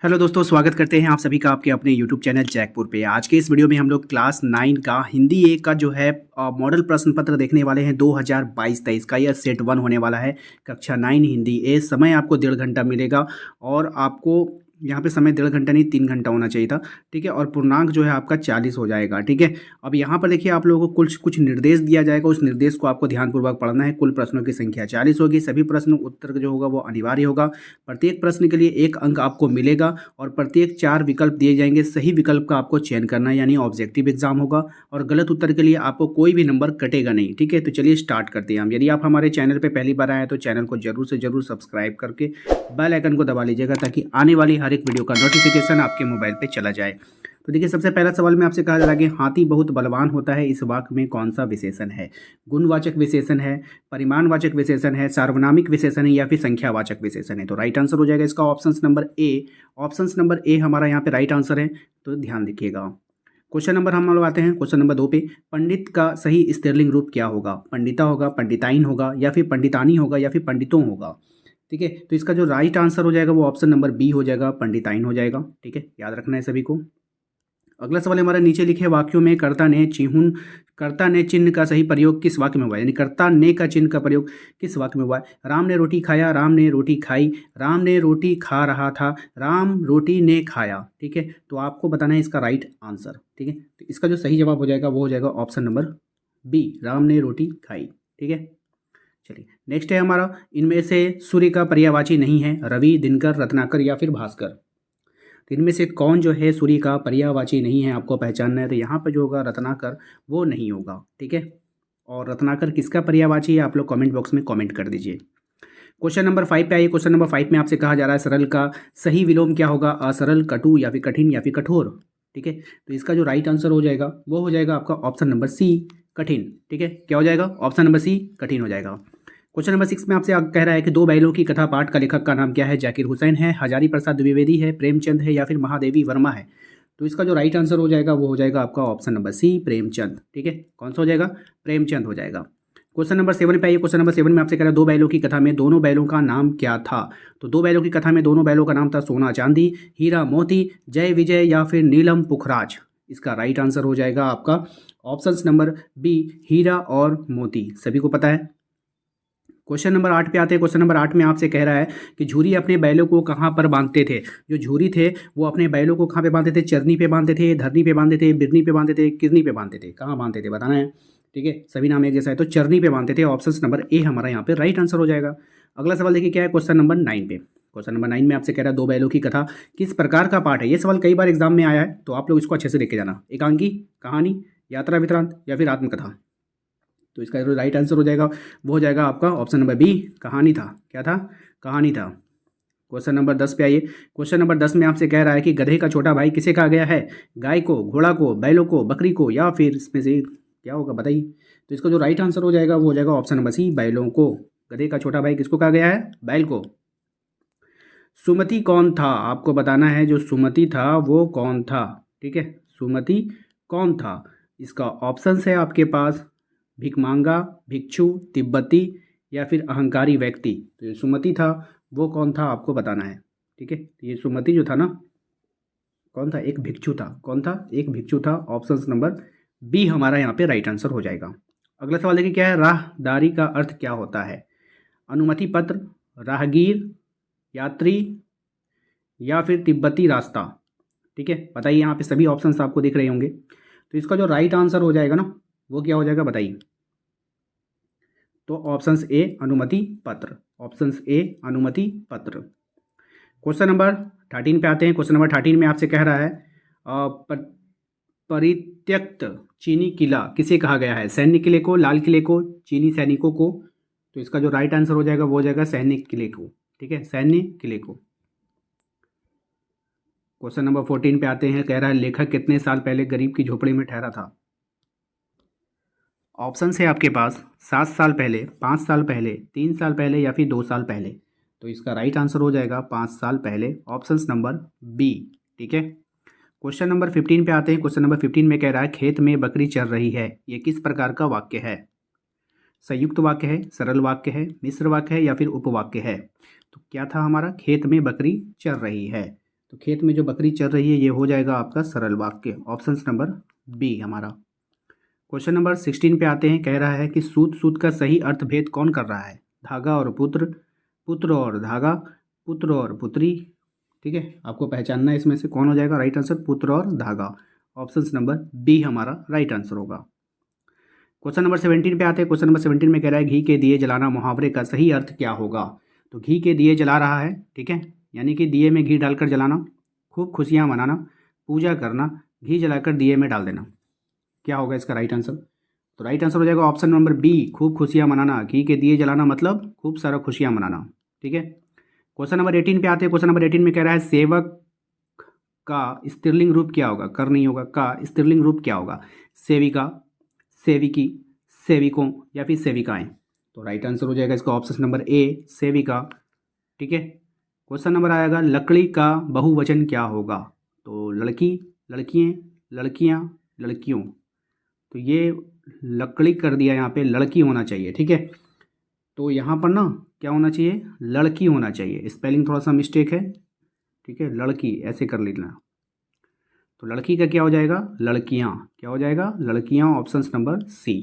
Hello दोस्तों, स्वागत करते हैं आप सभी का आपके अपने यूट्यूब चैनल जैकपुर पे। आज के इस वीडियो में हम लोग क्लास 9 का हिंदी ए का जो है मॉडल प्रश्न पत्र देखने वाले हैं 2022-23 का। यह सेट 1 होने वाला है, कक्षा 9 हिंदी ए। समय आपको 1.5 घंटा मिलेगा और आपको यहाँ पे समय 1.5 घंटा नहीं 3 घंटा होना चाहिए था, ठीक है। और पूर्णांक जो है आपका 40 हो जाएगा, ठीक है। अब यहाँ पर देखिए, आप लोगों को कुछ कुछ निर्देश दिया जाएगा, उस निर्देश को आपको ध्यानपूर्वक पढ़ना है। कुल प्रश्नों की संख्या 40 होगी। सभी प्रश्न उत्तर जो होगा वो अनिवार्य होगा। प्रत्येक प्रश्न के लिए 1 अंक आपको मिलेगा और प्रत्येक 4 विकल्प दिए जाएंगे। सही विकल्प का आपको चयन करना है, यानी ऑब्जेक्टिव एग्जाम होगा। और गलत उत्तर के लिए आपको कोई भी नंबर कटेगा नहीं, ठीक है। तो चलिए स्टार्ट करते हैं हम। यदि आप हमारे चैनल पे पहली बार आए हैं तो चैनल को जरूर से जरूर सब्सक्राइब करके बेल आइकन को दबा लीजिएगा, ताकि आने वाली हर एक वीडियो का नोटिफिकेशन आपके मोबाइल पे चला जाए। तो देखिए, सबसे पहला सवाल में आपसे कहा जा रहा है कि हाथी बहुत बलवान होता है, इस वाक्य में कौन सा विशेषण है? गुणवाचक विशेषण है, परिमाणवाचक विशेषण है, सार्वनामिक विशेषण है, या फिर संख्यावाचक विशेषण है? तो राइट आंसर हो जाएगा इसका option number A. Option number A हमारा यहाँ पे राइट आंसर है, तो ध्यान रखिएगा। क्वेश्चन नंबर हम लोग आते हैं क्वेश्चन नंबर 2 पे। पंडित का सही स्त्रीलिंग रूप क्या होगा? पंडिता होगा, पंडिताइन होगा, या फिर पंडितानी होगा, या फिर पंडितों होगा? ठीक है, तो इसका जो राइट आंसर हो जाएगा वो ऑप्शन नंबर बी हो जाएगा, पंडिताइन हो जाएगा, ठीक है। याद रखना है सभी को। अगला सवाल हमारा नीचे लिखे वाक्यों में कर्ता ने चिन्ह का सही प्रयोग किस वाक्य में हुआ है? यानी कर्ता ने का चिन्ह का प्रयोग किस वाक्य में हुआ है? राम ने रोटी खाया, राम ने रोटी खाई, राम ने रोटी खा रहा था, राम रोटी ने खाया, ठीक है। तो आपको बताना है इसका राइट आंसर, ठीक है। तो इसका जो सही जवाब हो जाएगा वो हो जाएगा ऑप्शन नंबर बी, राम ने रोटी खाई, ठीक है। चलिए नेक्स्ट है हमारा, इनमें से सूर्य का पर्यायवाची नहीं है? रवि, दिनकर, रत्नाकर, या फिर भास्कर? तो इनमें से कौन जो है सूर्य का पर्यायवाची नहीं है, आपको पहचानना है। तो यहाँ पर जो होगा रत्नाकर, वो नहीं होगा, ठीक है। और रत्नाकर किसका पर्यायवाची है, आप लोग कमेंट बॉक्स में कमेंट कर दीजिए। क्वेश्चन नंबर 5 पे आइए। क्वेश्चन नंबर 5 में आपसे कहा जा रहा है सरल का सही विलोम क्या होगा? असरल, कटु, या फिर कठिन, या फिर कठोर? ठीक है, तो इसका जो राइट आंसर हो जाएगा वो हो जाएगा आपका ऑप्शन नंबर सी, कठिन, ठीक है। क्या हो जाएगा? ऑप्शन नंबर सी, कठिन हो जाएगा। क्वेश्चन नंबर 6 में आपसे कह रहा है कि दो बैलों की कथा पाठ का लेखक का नाम क्या है? जाकिर हुसैन है, हजारी प्रसाद द्विवेदी है, प्रेमचंद है, या फिर महादेवी वर्मा है? तो इसका जो राइट आंसर हो जाएगा वो हो जाएगा आपका ऑप्शन नंबर सी, प्रेमचंद, ठीक है। कौन सा हो जाएगा? प्रेमचंद हो जाएगा। क्वेश्चन नंबर 7 पे आइए। क्वेश्चन नंबर 7 में आपसे कह रहा है दो बैलों की कथा में दोनों बैलों का नाम क्या था? तो दो बैलों की कथा में दोनों बैलों का नाम था सोना चांदी, हीरा मोती, जय विजय, या फिर नीलम पुखराज? इसका राइट आंसर हो जाएगा आपका ऑप्शन नंबर बी, हीरा और मोती। सभी को पता है। क्वेश्चन नंबर 8 पे आते हैं। क्वेश्चन नंबर 8 में आपसे कह रहा है कि झूरी अपने बैलों को कहाँ पर बांधते थे? जो झूरी थे वो अपने बैलों को कहाँ पे बांधते थे? चरनी पे बांधते थे, धरनी पे बांधते थे, बिरनी पे बांधते थे, किरनी पे बांधते थे? कहाँ बांधते थे बताना है, ठीक है। सभी नाम एक जैसा है, तो चरनी पे बांधते थे। ऑप्शन नंबर ए हमारा यहाँ पे राइट आंसर हो जाएगा। अगला सवाल देखिए क्या है, क्वेश्चन नंबर 9 पे। क्वेश्चन नंबर 9 में आपसे कह रहा है दो बैलों की कथा किस प्रकार का पाठ है? ये सवाल कई बार एग्जाम में आया है, तो आप लोग इसको अच्छे से देख के जाना। एकांकी, कहानी, यात्रा वृत्तांत, या फिर आत्मकथा? तो इसका जो राइट आंसर हो जाएगा वो हो जाएगा आपका ऑप्शन नंबर बी, कहानी था। क्या था? कहानी था। क्वेश्चन नंबर 10 पे आइए। क्वेश्चन नंबर 10 में आपसे कह रहा है कि गधे का छोटा भाई किसे कहा गया है? गाय को, घोड़ा को, बैलों को, बकरी को, या फिर इसमें से क्या होगा बताइए। तो इसका जो राइट आंसर हो जाएगा वो हो जाएगा ऑप्शन नंबर सी, बैलों को। गधे का छोटा भाई किसको कहा गया है? बैल को। सुमति कौन था? आपको बताना है जो सुमति था वो कौन था, ठीक है। सुमति कौन था? इसका ऑप्शन है आपके पास भिकमांगा, भिक्षु, तिब्बती, या फिर अहंकारी व्यक्ति। तो ये सुमति था वो कौन था आपको बताना है, ठीक है। तो ये सुमति जो था ना, कौन था? एक भिक्षु था। कौन था? एक भिक्षु था। ऑप्शन नंबर बी हमारा यहाँ पे राइट आंसर हो जाएगा। अगला सवाल देखिए क्या है, राहदारी का अर्थ क्या होता है? अनुमति पत्र, राहगीर, यात्री, या फिर तिब्बती रास्ता? ठीक है, बताइए। यहाँ पे सभी ऑप्शंस आपको दिख रहे होंगे, तो इसका जो राइट आंसर हो जाएगा ना वो क्या हो जाएगा बताइए। तो ऑप्शंस ए, अनुमति पत्र। ऑप्शंस ए, अनुमति पत्र। क्वेश्चन नंबर 13 पे आते हैं। क्वेश्चन नंबर 13 में आपसे कह रहा है परित्यक्त चीनी किला किसे कहा गया है? सैन्य किले को, लाल किले को, चीनी सैनिकों को? तो इसका जो राइट आंसर हो जाएगा वो हो जाएगा सैन्य किले को, ठीक है, सैन्य किले को। क्वेश्चन नंबर 14 पे आते हैं। कह रहा है लेखक कितने साल पहले गरीब की झोपड़ी में ठहरा था? ऑप्शन है आपके पास 7 साल पहले, 5 साल पहले, 3 साल पहले, या फिर 2 साल पहले? तो इसका राइट आंसर हो जाएगा 5 साल पहले, ऑप्शन नंबर बी, ठीक है। क्वेश्चन नंबर 15 पे आते हैं। क्वेश्चन नंबर 15 में कह रहा है खेत में बकरी चर रही है, ये किस प्रकार का वाक्य है? संयुक्त वाक्य है, सरल वाक्य है, मिश्र वाक्य है, या फिर उपवाक्य है? तो क्या था हमारा? खेत में बकरी चर रही है। तो खेत में जो बकरी चर रही है ये हो जाएगा आपका सरल वाक्य, ऑप्शन नंबर बी हमारा। क्वेश्चन नंबर 16 पे आते हैं। कह रहा है कि सूत सूत का सही अर्थभेद कौन कर रहा है? धागा और पुत्र, पुत्र और धागा, पुत्र और पुत्री। ठीक है, आपको पहचानना है इसमें से कौन हो जाएगा राइट आंसर, पुत्र और धागा। ऑप्शन नंबर बी हमारा राइट आंसर होगा। क्वेश्चन नंबर 17 पे आते हैं। क्वेश्चन नंबर 17 में कह रहा है घी के दिए जलाना मुहावरे का सही अर्थ क्या होगा? तो घी के दिए जला रहा है, ठीक है, यानी कि दिए में घी डालकर जलाना, खूब खुशियाँ मनाना, पूजा करना, घी जलाकर दिए में डाल देना। क्या होगा इसका राइट आंसर? तो राइट आंसर हो जाएगा ऑप्शन नंबर बी, खूब खुशियाँ मनाना। घी के दिए जलाना मतलब खूब सारा खुशियाँ मनाना। ठीक है, क्वेश्चन नंबर 18 पे आते हैं। क्वेश्चन नंबर 18 में कह रहा है सेवक का स्त्रीलिंग रूप क्या होगा? कर नहीं होगा, का स्त्रीलिंग रूप क्या होगा? सेविका, सेविकी, सेविकों या फिर सेविकाएं। तो राइट आंसर हो जाएगा इसका ऑप्शन नंबर ए, सेविका। ठीक है, क्वेश्चन नंबर आएगा लकड़ी का बहुवचन क्या होगा? तो लड़की, लड़कियां, लड़कियां, लड़कियों। तो ये लकड़ी कर दिया, यहाँ पे लड़की होना चाहिए। ठीक है, तो यहाँ पर ना क्या होना चाहिए? लड़की होना चाहिए, स्पेलिंग थोड़ा सा मिस्टेक है। ठीक है, लड़की ऐसे कर लेना। तो लड़की का क्या हो जाएगा? लड़कियाँ। क्या हो जाएगा? लड़कियाँ, option number C.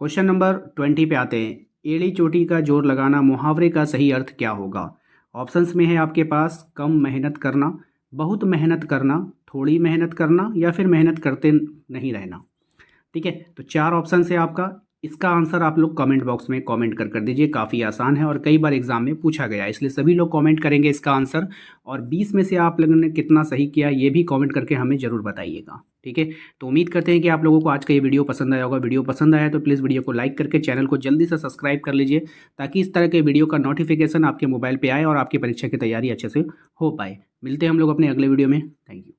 Question number 20 पे आते हैं। एड़ी चोटी का जोर लगाना मुहावरे का सही अर्थ क्या होगा? ऑप्शंस में है आपके पास कम मेहनत करना, बहुत मेहनत करना, थोड़ी मेहनत करना या फिर मेहनत करते नहीं रहना। ठीक है, तो 4 ऑप्शन है आपका। इसका आंसर आप लोग कमेंट बॉक्स में कमेंट कर दीजिए। काफ़ी आसान है और कई बार एग्जाम में पूछा गया है, इसलिए सभी लोग कमेंट करेंगे इसका आंसर। और 20 में से आप लोगों ने कितना सही किया ये भी कमेंट करके हमें ज़रूर बताइएगा। ठीक है, तो उम्मीद करते हैं कि आप लोगों को आज का ये वीडियो पसंद आया होगा। वीडियो पसंद आया तो प्लीज़ वीडियो को लाइक करके चैनल को जल्दी से सब्सक्राइब कर लीजिए, ताकि इस तरह के वीडियो का नोटिफिकेशन आपके मोबाइल पर आए और आपकी परीक्षा की तैयारी अच्छे से हो पाए। मिलते हैं हम लोग अपने अगले वीडियो में। Thank you.